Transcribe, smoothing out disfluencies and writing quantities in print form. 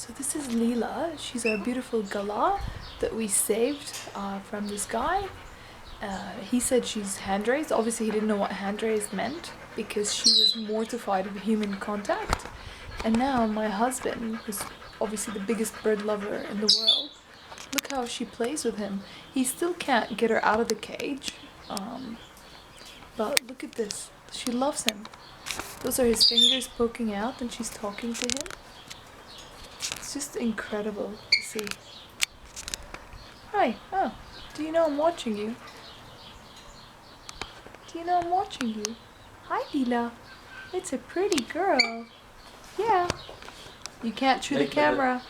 So this is Leela. She's our beautiful Gala that we saved from this guy. He said she's hand raised. Obviously, he didn't know what hand raised meant because she was mortified of human contact. And now my husband, who's obviously the biggest bird lover in the world, look how she plays with him. He still can't get her out of the cage. But look at this. She loves him. Those are his fingers poking out and she's talking to him. It's just incredible to see. Hi. Oh, do you know I'm watching you? Do you know I'm watching you? Hi, Leela. It's a pretty girl. Yeah. You can't chew the camera.